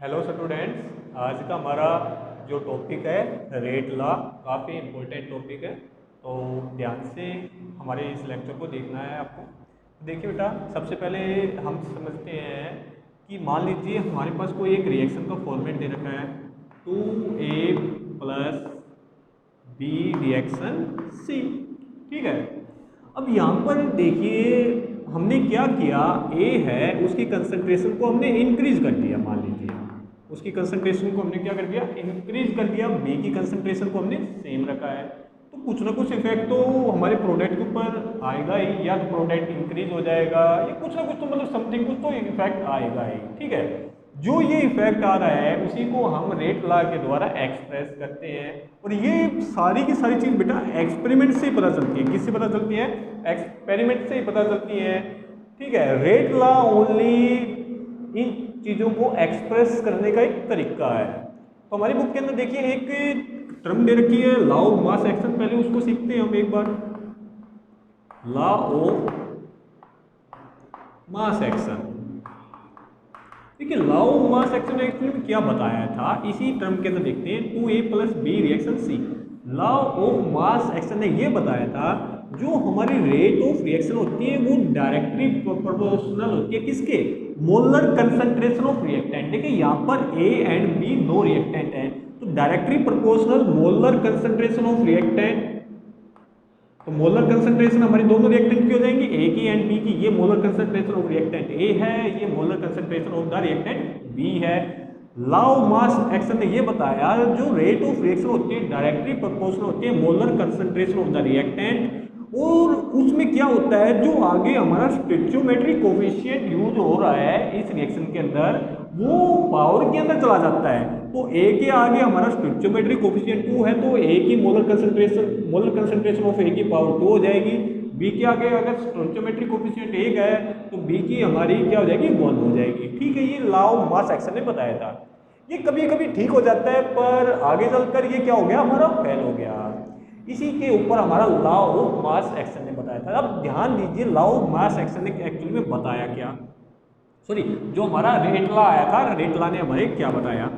Hello students, आज का हमारा जो टॉपिक है रेट लॉ काफ़ी इम्पोर्टेंट टॉपिक है। तो ध्यान से हमारे इस लेक्चर को देखना है आपको। देखिए बेटा, सबसे पहले हम समझते हैं कि मान लीजिए हमारे पास कोई एक रिएक्शन का फॉर्मेट दे रखा है 2A प्लस बी रिएक्शन सी। ठीक है। अब यहाँ पर देखिए हमने क्या किया, ए है उसकी कंसंट्रेशन को हमने इंक्रीज कर दिया। मान लीजिए उसकी कंसंट्रेशन को हमने क्या कर दिया, इंक्रीज कर दिया। बी की कंसंट्रेशन को हमने सेम रखा है, तो कुछ ना कुछ इफेक्ट तो हमारे प्रोडक्ट के ऊपर आएगा ही। या तो प्रोडक्ट इंक्रीज हो जाएगा या कुछ ना कुछ तो मतलब समथिंग कुछ तो इफेक्ट आएगा ही। ठीक है। जो ये इफेक्ट आ रहा है उसी को हम रेट लॉ के द्वारा एक्सप्रेस करते हैं। और ये सारी की सारी चीज बेटा एक्सपेरिमेंट से ही पता चलती है। किससे पता चलती है? एक्सपेरिमेंट से ही पता चलती है। ठीक है। रेट लॉ ओनली इन चीजों को एक्सप्रेस करने का एक तरीका है। तो हमारी बुक के अंदर देखिए एक टर्म दे रखी है लॉ ऑफ मास एक्शन। पहले उसको सीखते हैं हम एक बार। Law of mass action. देखिए लॉ ऑफ मास एक्शन ने एक्चुअली में क्या बताया था, इसी टर्म के अंदर देखते हैं 2A plus B reaction C. Law of mass action ने ये बताया था जो हमारी रेट ऑफ रिएक्शन होती है वो डायरेक्टली प्रोपोर्शनल होती है किसके? Molar concentration of reactant. देखिए यहाँ पर ए एंड बी दो रिएक्टेंट हैं, तो directly proportional molar concentration of reactant. तो मोलर कंसंट्रेशन हमारी दोनों रिएक्टेंट की हो जाएंगी, ए की एंड बी की। ये molar concentration of reactant A है, ये molar concentration of the reactant B है। लॉ ऑफ मास एक्शन ने ये बताया जो रेट ऑफ रिएक्शन होती है डायरेक्टली प्रोपोर्शनल होती है molar concentration of the reactant. और उसमें क्या होता है, जो आगे हमारा स्टोइचियोमेट्रिक कोफिशिएंट यूज हो रहा है इस रिएक्शन के अंदर वो पावर के अंदर चला जाता है। तो ए के आगे हमारा स्टोइचियोमेट्रिक कोफिशिएंट 2 है, तो ए की मोलर कंसंट्रेशन ऑफ ए की पावर 2 हो जाएगी। बी के आगे अगर स्टोइचियोमेट्रिक कोफिशिएंट 1 है तो बी की हमारी क्या हो जाएगी, 1 हो जाएगी। ठीक है। ये लॉ ऑफ मास एक्शन ने बताया था। ये कभी कभी ठीक हो जाता है पर आगे चलकर ये क्या हो गया, हमारा फेल हो गया। इसी के ऊपर हमारा लॉ ऑफ मास एक्शन ने बताया था। अब ध्यान दीजिए लॉ ऑफ मास एक्शन ने एक्चुअली में बताया क्या, सॉरी जो हमारा रेट लॉ आया था, रेट लॉ ने हमारे क्या बताया,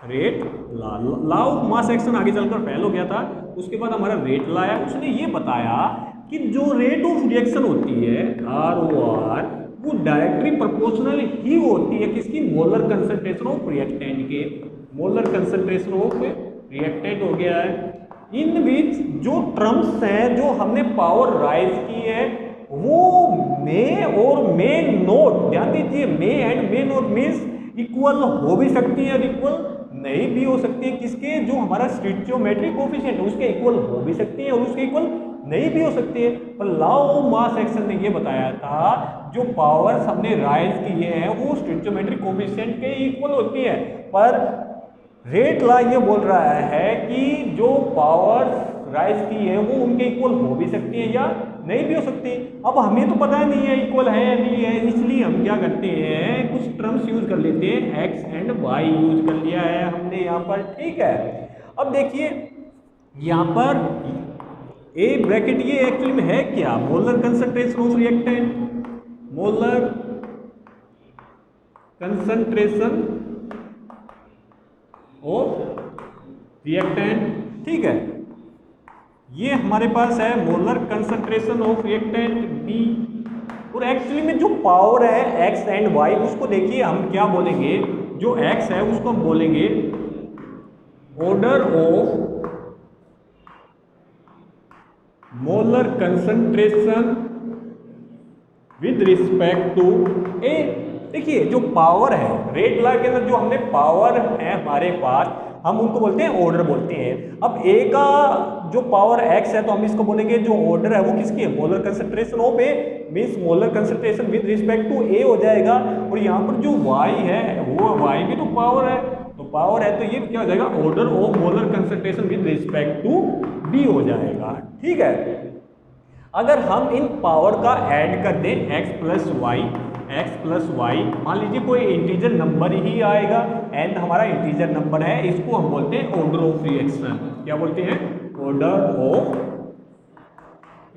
rate law. Law of mass action आगे चलकर फेल हो गया था। उसके बाद हमारा रेट लॉ आया, उसने ये बताया कि जो रेट ऑफ रिएक्शन होती है ROR वो डायरेक्टली प्रोपोर्शनल ही होती है किसकी? मोलर कंसंट्रेशन ऑफ रिएक्टेंट के। मोलर कंसंट्रेशन ऑफ रिएक्टेंट हो गया है। इन विच जो टर्म्स हैं जो हमने पावर राइज की है वो मे और मे नोट, ध्यान दीजिए may and may not means equal हो भी सकती है और इक्वल नहीं भी हो सकती है। किसके? जो हमारा स्टोइचियोमेट्रिक कोफिशिएंट है उसके इक्वल हो भी सकती है और उसके इक्वल नहीं भी हो सकती है। पर लॉ ऑफ मास एक्शन ने ये बताया था जो पावर्स हमने राइज की है वो स्टोइचियोमेट्रिक कोफिशिएंट के इक्वल होती है। पर रेट लॉ ये बोल रहा है कि जो पावर्स राइज की है वो उनके इक्वल हो भी सकती है या नहीं भी हो सकती। अब हमें तो पता नहीं है इक्वल है या नहीं है, इसलिए हम क्या करते हैं कुछ टर्म्स यूज कर लेते हैं। एक्स एंड वाई यूज कर लिया है हमने यहाँ पर। ठीक है। अब देखिए यहाँ पर ए ब्रैकेट ये एक्चुअली में है क्या, molar concentration of reactant. Molar concentration of reactant. ठीक है। ये हमारे पास है molar concentration of reactant B. और एक्चुअली में जो पावर है एक्स एंड वाई उसको देखिए हम क्या बोलेंगे, जो एक्स है उसको हम बोलेंगे order of molar concentration with respect to A. देखिए जो पावर है रेट लॉ के अंदर जो हमने पावर है हमारे पास हम उनको बोलते हैं ऑर्डर बोलते हैं। अब ए का जो पावर एक्स है तो हम इसको बोलेंगे जो ऑर्डर है वो किसकी है, molar concentration of A means molar concentration with respect to A हो जाएगा। और यहाँ पर जो वाई है वो वाई भी तो पावर है, तो पावर है तो ये क्या हो जाएगा, order of molar concentration with respect to B हो जाएगा। ठीक है। अगर हम इन पावर का ऐड कर दें x प्लस वाई, मान लीजिए कोई इंटीजर नंबर ही आएगा, एन हमारा इंटीजर नंबर है, इसको हम बोलते हैं ऑर्डर ऑफ रिएक्शन। क्या बोलते हैं? Order of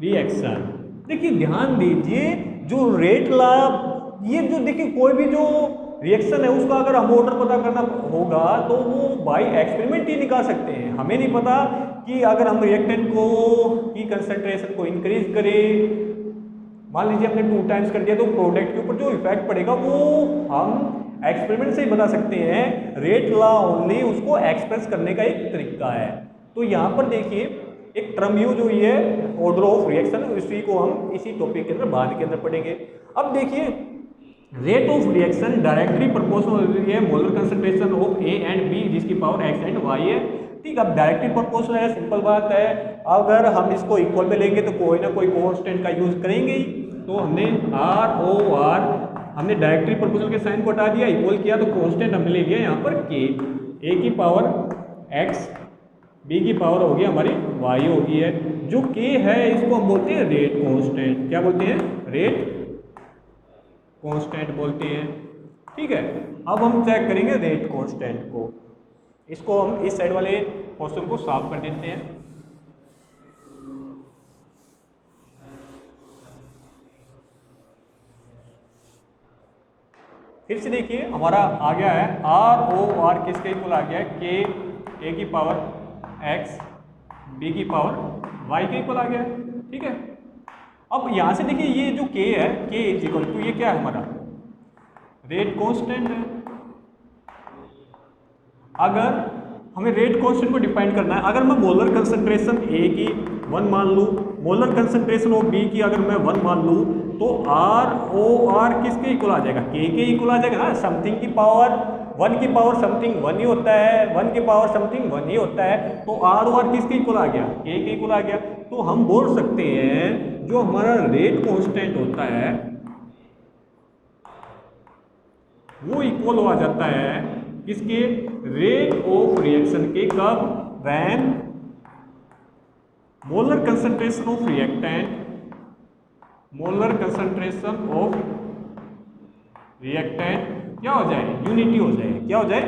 reaction. देखिए ध्यान दीजिए जो रेट लॉ, ये जो देखिए कोई भी जो रिएक्शन है उसका अगर हम ऑर्डर पता करना होगा तो वो बाय एक्सपेरिमेंट ही निकाल सकते हैं। हमें नहीं पता कि अगर हम रिएक्टेंट को की कंसंट्रेशन को इंक्रीज करें, मान लीजिए हमने 2 टाइम्स कर दिया, तो प्रोडक्ट के ऊपर जो इफेक्ट पड़ेगा वो हम एक्सपेरिमेंट से ही बता सकते हैं। रेट लॉ ओनली उसको एक्सप्रेस करने का एक तरीका है। तो यहाँ पर देखिए एक टर्म यूज हुई है ऑर्डर ऑफ रिएक्शन, इसी को हम इसी टॉपिक के अंदर बाद के अंदर पढ़ेंगे। अब देखिए rate of reaction directly proportional होती है molar concentration of A and B जिसकी पावर एक्स एंड वाई है। ठीक, अब डायरेक्टली प्रोपोर्शनल है, सिंपल बात है। अगर हम इसको इक्वल में लेंगे तो कोई ना कोई कांस्टेंट का यूज करेंगे ही। तो हमने आर ओ आर हमने डायरेक्टली प्रोपोर्शनल के साइन को हटा दिया, इक्वल किया, तो कांस्टेंट हमने ले लिया यहाँ पर के, ए की पावर एक्स बी की पावर होगी हमारी वाई होगी है। जो के है इसको हम बोलते हैं रेट कांस्टेंट। क्या बोलते हैं? रेट कांस्टेंट बोलते हैं। ठीक है, अब हम चेक करेंगे रेट कांस्टेंट को। इसको हम इस साइड वाले क्वेश्चन को सॉल्व कर देते हैं। फिर से देखिए हमारा आ गया है आर ओ आर किसके इक्वल आ गया है? के ए की पावर एक्स बी की पावर वाई के इक्वल आ गया है। ठीक है, अब यहाँ से देखिए ये जो के है, के इज इक्वल टू ये क्या है हमारा? रेट कांस्टेंट है। अगर हमें रेट कांस्टेंट को डिफाइन करना है, अगर मैं मोलर कंसंट्रेशन ए की 1 मान लूँ, मोलर कंसंट्रेशन ऑफ बी की अगर मैं 1 मान लूँ, तो आर ओ आर किसके इक्वल आ जाएगा? के इक्वल आ जाएगा ना। समथिंग की पावर 1 की पावर समथिंग 1 ही होता है, 1 की पावर समथिंग 1 ही होता है। तो आर ओ आर किसके इक्वल आ गया? के इक्वल आ गया। तो हम बोल सकते हैं जो हमारा रेट कांस्टेंट होता है वो इक्वल हो जाता है किसके? रेट ऑफ रिएक्शन के। कब? When molar concentration of reactant, molar concentration of reactant क्या हो जाए? यूनिटी हो जाए। क्या हो जाए?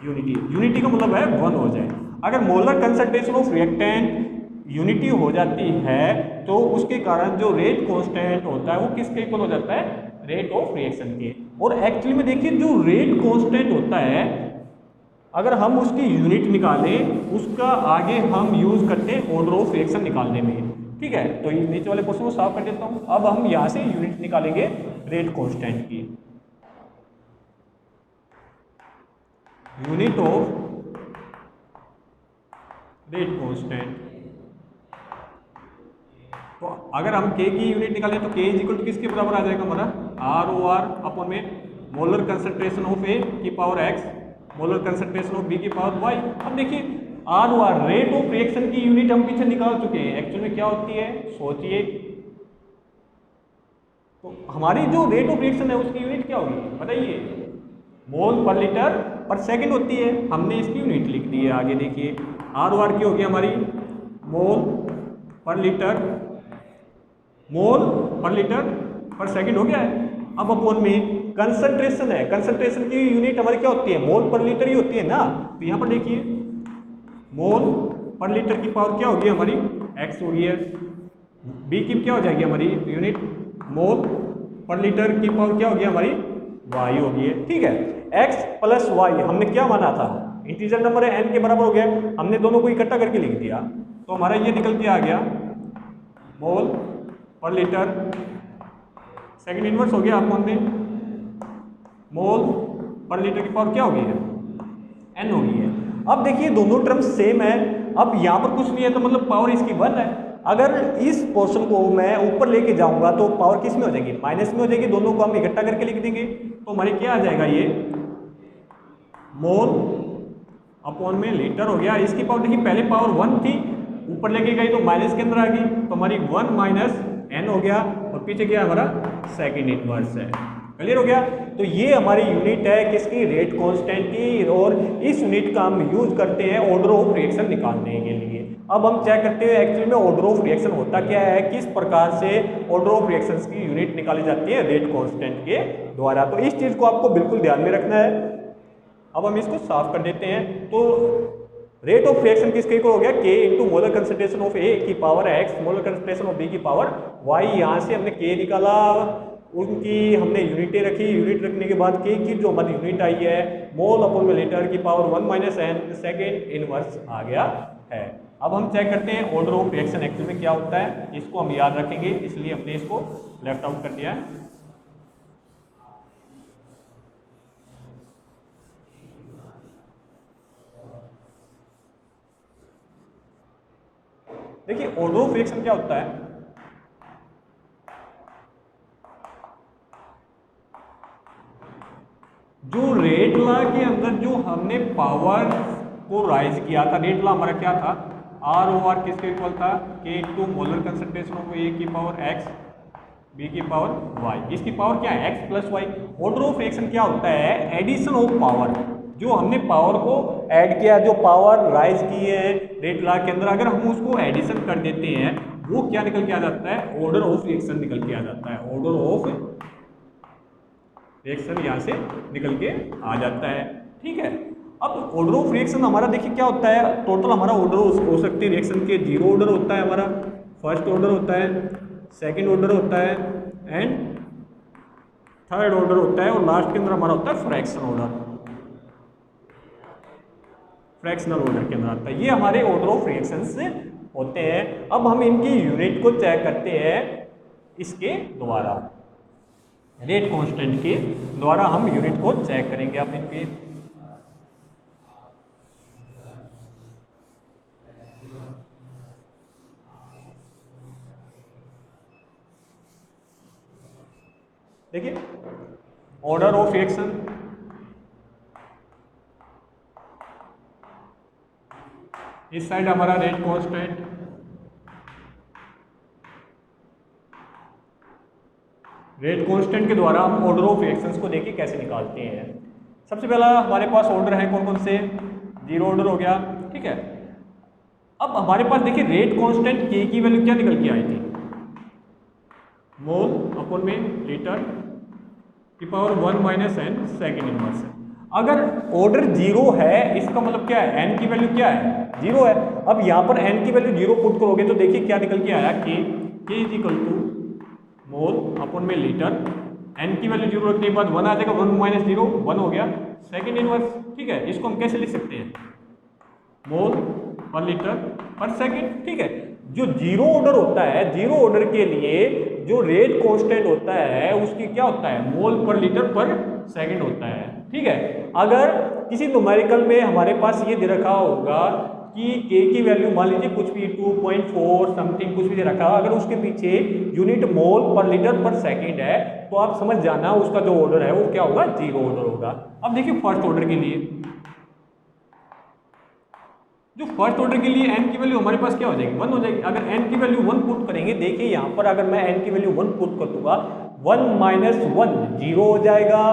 यूनिटी। यूनिटी का मतलब है 1 हो जाए। अगर molar concentration of reactant unity हो जाती है तो उसके कारण जो रेट कांस्टेंट होता है वो किसके इक्वल हो जाता है? रेट ऑफ रिएक्शन के। और एक्चुअली में देखिए जो रेट कांस्टेंट होता है अगर हम उसकी यूनिट निकालें, उसका आगे हम यूज करते हैं ऑर्डर ऑफ रिएक्शन निकालने में। ठीक है, तो ये नीचे वाले क्वेश्चन को साफ कर देता हूं। अब हम यहां से यूनिट निकालेंगे रेट कांस्टेंट की। यूनिट ऑफ रेट कांस्टेंट, तो अगर हम के की यूनिट निकालें तो के इज इक्वल टू किसके बराबर आ जाएगा हमारा? आर ओ आर अपन में मोलर कंसंट्रेशन ऑफ ए की power X, molar concentration of B की पावर वाई। अब देखिए R O R rate of reaction की यूनिट हम पीछे निकाल चुके हैं। एक्चुअल में क्या होती है सोचिए, तो हमारी जो रेट ऑफ रिएक्शन है उसकी यूनिट क्या होगी बताइए? मोल पर लीटर पर सेकंड होती है। हमने इसकी यूनिट लिख दी है। आगे देखिए आर ओ आर की होगी हमारी मोल पर लीटर, मोल पर लीटर पर सेकंड हो गया है। अब अपन में कंसंट्रेशन है, कंसंट्रेशन की यूनिट हमारी क्या होती है? मोल पर लीटर ही होती है ना। तो यहाँ पर देखिए मोल पर लीटर की पावर क्या होगी हमारी? एक्स होगी है। बी की क्या हो जाएगी हमारी यूनिट? मोल पर लीटर की पावर क्या होगी हमारी? वाई होगी है। ठीक है, एक्स प्लस वाई हमने क्या माना था? इंटीजर नंबर है, एन के बराबर हो गया। हमने दोनों को इकट्ठा करके लिख दिया तो हमारा ये निकल के आ गया मोल पर लीटर, सेकंड इनवर्स हो गया अपन में मोल पर लीटर की पावर क्या होगी है? एन होगी है। अब देखिए दोनों टर्म्स सेम है। अब यहाँ पर कुछ नहीं है तो मतलब पावर इसकी 1 है। अगर इस पोर्शन को मैं ऊपर लेके जाऊंगा तो पावर किस में हो जाएगी? माइनस में हो जाएगी। दोनों को हम इकट्ठा करके लिख देंगे तो हमारे क्या आ जाएगा? ये मोल अपॉन में लीटर हो गया। इसकी पावर देखिए पहले पावर 1 थी, ऊपर लेके गई तो माइनस के अंदर आ गई, तो हमारी 1 माइनस एन हो गया और पीछे क्या हमारा? सेकंड इनवर्स है। क्लियर हो गया? तो ये हमारी यूनिट है किसकी? रेट कांस्टेंट की। और इस यूनिट का हम यूज करते हैं ऑर्डर ऑफ रिएक्शन निकालने के लिए। अब हम चेक करते हैं एक्चुअली में ऑर्डर ऑफ रिएक्शन होता क्या है, किस प्रकार से ऑर्डर ऑफ रिएक्शंस की यूनिट निकाली जाती है रेट कांस्टेंट के द्वारा। तो इस चीज को आपको बिल्कुल ध्यान में रखना है। अब हम इसको साफ कर देते हैं। तो रेट ऑफ रिएक्शन किसके इक्वल हो गया? K into molar concentration of A की power X, molar concentration of B की पावर वाई। यहाँ से हमने के निकाला उनकी हमने यूनिटें रखी, यूनिट रखने के बाद के की जो हमारी यूनिट आई है मोल अपॉन में लीटर की power 1 minus N second inverse आ गया है। अब हम चेक करते हैं ऑर्डर ऑफ रिएक्शन एक्चुअल में क्या होता है, इसको हम याद रखेंगे इसलिए हमने इसको लेफ्ट आउट कर दिया है। देखिए ऑर्डर ऑफ रिएक्शन क्या होता है, जो रेट लॉ के अंदर जो हमने पावर को राइज किया था, रेट लॉ हमारा क्या था, आर ओ आर किसके इक्वल था, K to molar concentration of A की पावर एक्स बी की पावर वाई, इसकी पावर क्या है X plus Y. Order of reaction क्या होता है, एडिशन ऑफ पावर, जो हमने पावर को ऐड किया, जो पावर राइज की है रेट लॉ के अंदर, अगर हम उसको एडिशन कर देते हैं वो क्या निकल के आ जाता है, ऑर्डर ऑफ रिएक्शन निकल के आ जाता है। ऑर्डर ऑफ रिएक्शन यहाँ से निकल के आ जाता है, ठीक है। अब ऑर्डर ऑफ रिएक्शन हमारा देखिए क्या होता है, टोटल हमारा ऑर्डर हो सकती है रिएक्शन के, जीरो ऑर्डर होता है हमारा, फर्स्ट ऑर्डर होता है, सेकंड ऑर्डर होता है एंड थर्ड ऑर्डर होता है, और लास्ट के अंदर हमारा होता है फ्रैक्शन ऑर्डर, फ्रैक्शनल ऑर्डर के अंदर आता है। ये हमारे ऑर्डर ऑफ रिएक्शंस होते हैं। अब हम इनकी यूनिट को चेक करते हैं इसके द्वारा, रेट कांस्टेंट के द्वारा हम यूनिट को चेक करेंगे। आप इनके देखिए ऑर्डर ऑफ रिएक्शन, इस साइड हमारा रेट कांस्टेंट, रेट कांस्टेंट के द्वारा हम ऑर्डर ऑफ रिएक्शंस को देखिए कैसे निकालते हैं। सबसे पहला हमारे पास ऑर्डर है कौन कौन से, जीरो ऑर्डर हो गया, ठीक है। अब हमारे पास देखिए रेट कांस्टेंट के की वैल्यू क्या निकल के आई थी, मोल अपॉन में लीटर की power 1 minus N second inverse. अगर ऑर्डर जीरो है इसका मतलब क्या है, एन की वैल्यू क्या है, जीरो है। अब यहाँ पर एन की वैल्यू जीरो पुट करोगे तो देखिए क्या निकल के आया, K is equal to mole upon में लीटर, एन की वैल्यू जीरो रखने के बाद 1 आ जाएगा, 1 माइनस जीरो 1 हो गया, सेकेंड इनवर्स, ठीक है। इसको हम कैसे लिख सकते हैं, मोल पर लीटर पर सेकेंड, ठीक है। जो जीरो ऑर्डर होता है, जीरो ऑर्डर के लिए जो रेट कांस्टेंट होता है उसकी क्या होता है, मोल पर लीटर पर सेकंड होता है, ठीक है। अगर किसी न्यूमेरिकल में हमारे पास ये दे रखा होगा कि के की वैल्यू मान लीजिए कुछ भी 2.4 समथिंग कुछ भी दे रखा, अगर उसके पीछे यूनिट मोल पर लीटर पर सेकंड है तो आप समझ जाना उसका जो ऑर्डर है वो क्या होगा, जीरो ऑर्डर होगा। अब देखिए फर्स्ट ऑर्डर के लिए, जो फर्स्ट ऑर्डर के लिए एन की वैल्यू हमारे पास क्या हो जाएगी, 1 हो जाएगी। अगर एन की वैल्यू 1 पुट करेंगे, देखिए यहाँ पर अगर मैं एन की वैल्यू 1 पुट कर दूंगा, 1 माइनस 1 जीरो हो जाएगा,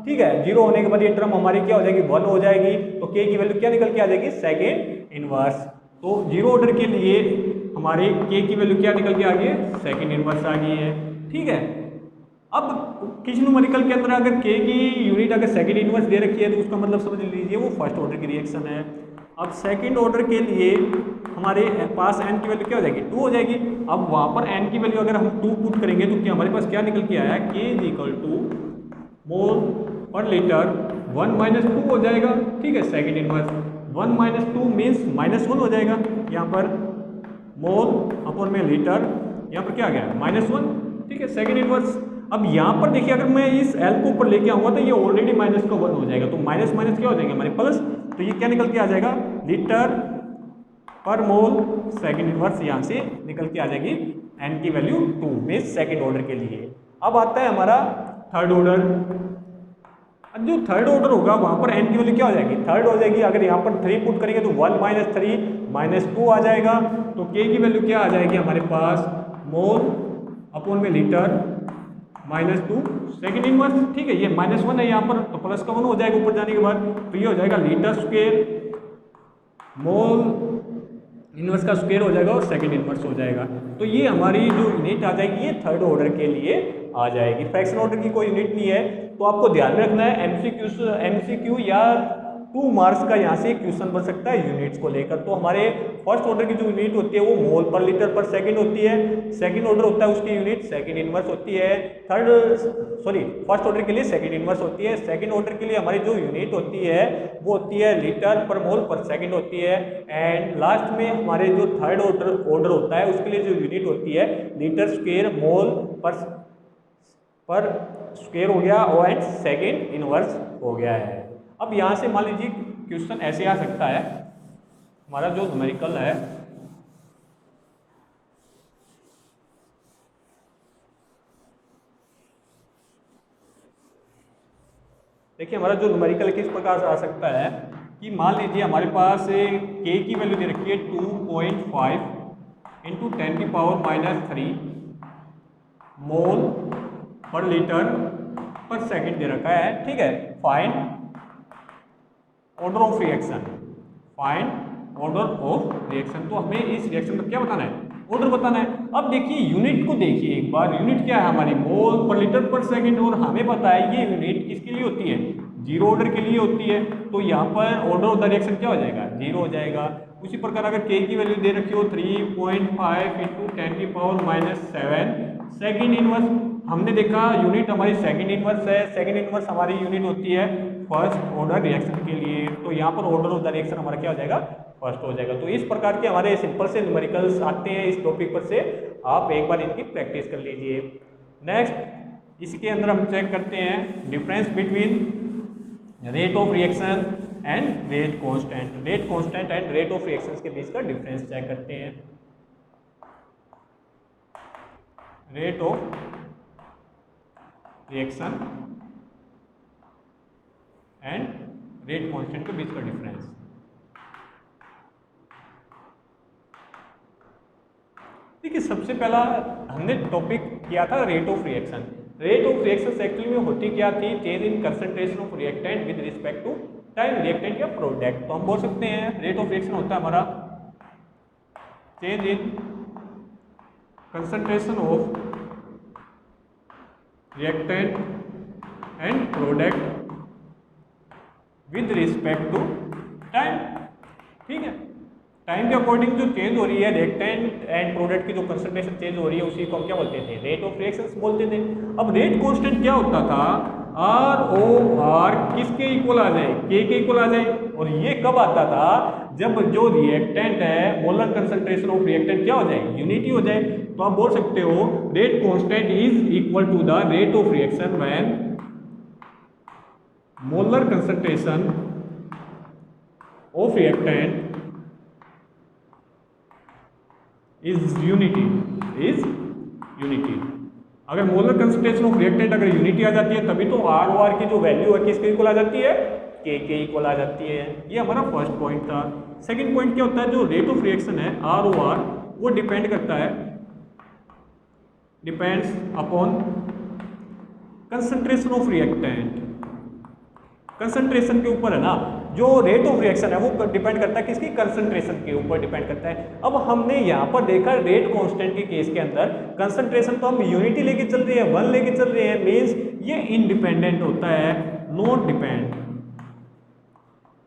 ठीक है। जीरो होने के बाद ये टर्म हमारी क्या हो जाएगी, 1 हो जाएगी, तो के की वैल्यू क्या निकल के आ जाएगी, सेकेंड इनवर्स। तो जीरो ऑर्डर के लिए हमारे के की वैल्यू क्या निकल के आ गई है, सेकेंड इनवर्स आ गई है, ठीक है। अब किसी न्यूमेरिकल के अंदर अगर के की यूनिट अगर सेकेंड इनवर्स दे रखी है तो उसका मतलब समझ लीजिए वो फर्स्ट ऑर्डर की रिएक्शन है। अब सेकंड ऑर्डर के लिए हमारे पास एन की वैल्यू क्या हो जाएगी, 2 हो जाएगी। अब वहाँ पर एन की वैल्यू अगर हम 2 पुट करेंगे तो क्या हमारे पास क्या निकल के आया, के इज इक्वल टू मोल पर लीटर 1 माइनस 2 हो जाएगा, ठीक है। Second inverse 1 minus 2 means minus 1 हो जाएगा, यहाँ पर मोल अपॉन में लीटर, यहाँ पर क्या आ गया -1, ठीक है, सेकंड इनवर्स। अब यहाँ पर देखिए अगर मैं इस एल को ऊपर लेके आऊँगा तो ये ऑलरेडी माइनस का 1 हो जाएगा, तो माइनस माइनस क्या हो जाएंगे हमारे प्लस, तो ये क्या निकल के आ जाएगा, लीटर पर मोल सेकंड इनवर्स यहाँ से निकल के आ जाएगी एन की वैल्यू 2 मीन्स सेकंड ऑर्डर के लिए। अब आता है हमारा थर्ड ऑर्डर। जो थर्ड ऑर्डर होगा वहाँ पर एन की वैल्यू क्या हो जाएगी, थर्ड हो जाएगी। अगर यहाँ पर 3 पुट करेंगे तो 1 माइनस 3 माइनस 2 आ जाएगा, तो के की वैल्यू क्या आ जाएगी हमारे पास, मोल अपॉन में लीटर -2 सेकेंड इनवर्स, ठीक है। ये -1 है यहाँ पर, तो प्लस का 1 हो जाएगा ऊपर जाने के बाद, तो ये हो जाएगा लीटर स्क्वायर मोल इनवर्स का स्क्वायर हो जाएगा और सेकंड इनवर्स हो जाएगा। तो ये हमारी जो यूनिट आ जाएगी ये थर्ड ऑर्डर के लिए आ जाएगी। फ्रैक्शन ऑर्डर की कोई यूनिट नहीं है, तो आपको ध्यान में रखना है एमसीक्यू या 2 मार्क्स का यहाँ से क्वेश्चन बन सकता है यूनिट्स को लेकर। तो हमारे फर्स्ट ऑर्डर की जो यूनिट होती है वो मोल पर लीटर पर सेकंड होती है, सेकंड ऑर्डर होता है उसकी यूनिट सेकंड इनवर्स होती है, फर्स्ट ऑर्डर के लिए सेकंड इनवर्स होती है, सेकंड ऑर्डर के लिए हमारी जो यूनिट होती है वो होती है लीटर पर मोल पर सेकंड होती है, एंड लास्ट में हमारे जो थर्ड ऑर्डर होता है उसके लिए जो यूनिट होती है लीटर स्क्वायर मोल पर स्क्वायर हो गया और एंड सेकंड इनवर्स हो गया है। अब यहाँ से मान लीजिए क्वेश्चन ऐसे आ सकता है, हमारा जो न्यूमेरिकल है देखिए, हमारा जो न्यूमेरिकल किस प्रकार से आ सकता है कि मान लीजिए हमारे पास के की वैल्यू दे रखी है 2.5 इंटू 10⁻³ मोल पर लीटर पर सेकंड दे रखा है, ठीक है। Find order of reaction, find order of reaction, तो हमें इस रिएक्शन का क्या बताना है, ऑर्डर बताना है। अब देखिए यूनिट को देखिए एक बार, यूनिट क्या है हमारी मोल पर लीटर पर सेकंड, और हमें पता है ये यूनिट किसके लिए होती है, जीरो ऑर्डर के लिए होती है, तो यहाँ पर ऑर्डर ऑफ द रिएक्शन क्या हो जाएगा, जीरो हो जाएगा। उसी प्रकार अगर के की वैल्यू दे रखी हो 3.5 इंटू 10⁻⁷ सेकेंड इनवर्स, हमने देखा यूनिट हमारी सेकेंड इनवर्स है, सेकेंड इनवर्स हमारी यूनिट होती है फर्स्ट ऑर्डर रिएक्शन के लिए, तो यहाँ पर ऑर्डर ऑफ द रिएक्शन हमारा क्या हो जाएगा, फर्स्ट हो जाएगा। तो इस प्रकार के हमारे सिंपल से न्यूमेरिकल्स आते हैं इस टॉपिक पर से, आप एक बार इनकी प्रैक्टिस कर लीजिए। नेक्स्ट इसके अंदर हम चेक करते हैं difference between rate of reaction and rate constant, rate constant and rate of reactions के बीच का डिफरेंस चेक करते हैं। Rate of reaction and rate constant के बीच का डिफरेंस। देखिए सबसे पहला हमने टॉपिक किया था rate of reaction. Rate of reaction actually में होती क्या थी, change in concentration of reactant with respect to time, reactant या प्रोडक्ट। तो हम बोल सकते हैं रेट ऑफ रिएक्शन होता है हमारा change in concentration of reactant and product with respect to time, ठीक है। टाइम के अकॉर्डिंग जो चेंज हो रही है रिएक्टेंट एंड प्रोडक्ट की जो कंसंट्रेशन चेंज हो रही है उसी को हम क्या बोलते थे, रेट ऑफ रिएक्शंस बोलते थे। अब रेट कांस्टेंट क्या होता था, आर ओ आर किसके इक्वल आ जाए, के इक्वल आ जाए, और ये कब आता था, जब जो रिएक्टेंट है मोलर कंसंट्रेशन ऑफ रिएक्टेंट क्या हो जाए, यूनिटी हो जाए। तो आप बोल सकते हो rate constant is equal to the rate of reaction when molar concentration of reactant is unity, is unity. अगर मोलर कंसंट्रेशन ऑफ रिएक्टेंट अगर यूनिटी आ जाती है तभी तो आर ओ आर की जो वैल्यू है किसके इक्वल आ जाती है, के इक्वल आ जाती है। ये हमारा फर्स्ट पॉइंट था। सेकंड पॉइंट क्या होता है, जो रेट ऑफ रिएक्शन है आर ओ आर वो डिपेंड करता है, depends upon concentration of reactant. Concentration के ऊपर है ना, जो रेट ऑफ रिएक्शन है वो डिपेंड करता है किसकी, कंसंट्रेशन के ऊपर डिपेंड करता है। अब हमने यहाँ पर देखा रेट कांस्टेंट के केस के अंदर कंसंट्रेशन तो हम यूनिटी लेके चल रहे हैं, 1 लेके चल रहे हैं, मींस ये इंडिपेंडेंट होता है, नॉट डिपेंड,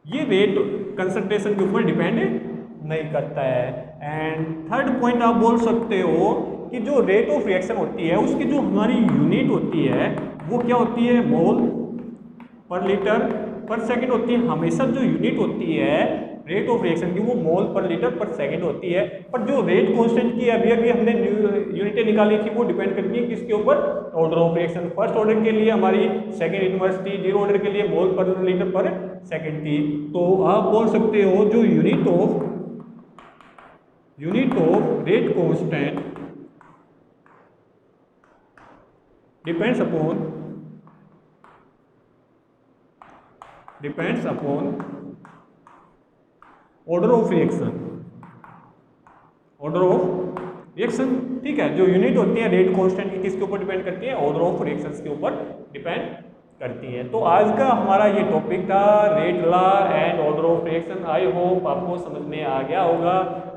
ये रेट कंसंट्रेशन के ऊपर डिपेंड नहीं करता है। एंड थर्ड पॉइंट आप बोल सकते हो कि जो रेट ऑफ रिएक्शन होती है उसकी जो हमारी यूनिट होती है वो क्या होती है, मोल पर लीटर पर सेकंड होती है। हमेशा जो यूनिट होती है रेट ऑफ रिएक्शन की वो मोल पर लीटर पर सेकंड होती है, पर जो रेट कांस्टेंट की अभी हमने यूनिटें निकाली थी वो डिपेंड करती है किसके ऊपर, order of reaction. First order के लिए हमारी सेकंड इनवर्स थी, जीरो ऑर्डर के लिए मोल पर लीटर पर सेकंड थी। तो आप बोल सकते हो जो unit of rate constant depends upon order of reaction, ठीक है। जो यूनिट होती है रेट कांस्टेंट की किसके ऊपर डिपेंड करती है, ऑर्डर ऑफ रिएक्शंस के ऊपर डिपेंड करती है। तो आज का हमारा ये टॉपिक था rate law and order of reaction. I hope आपको समझ में आ गया होगा।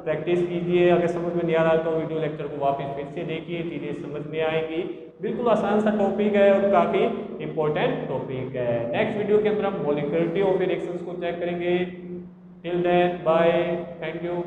प्रैक्टिस कीजिए। अगर समझ में नहीं आ रहा तो वीडियो लेक्चर को वापस फिर से देखिए, चीज़ें समझ में आएंगी। बिल्कुल आसान सा टॉपिक है और काफ़ी इंपॉर्टेंट टॉपिक है। नेक्स्ट वीडियो के अंदर हम मॉलिक्युलरिटी ऑफ रिएक्शंस को चेक करेंगे। Till then bye, thank you.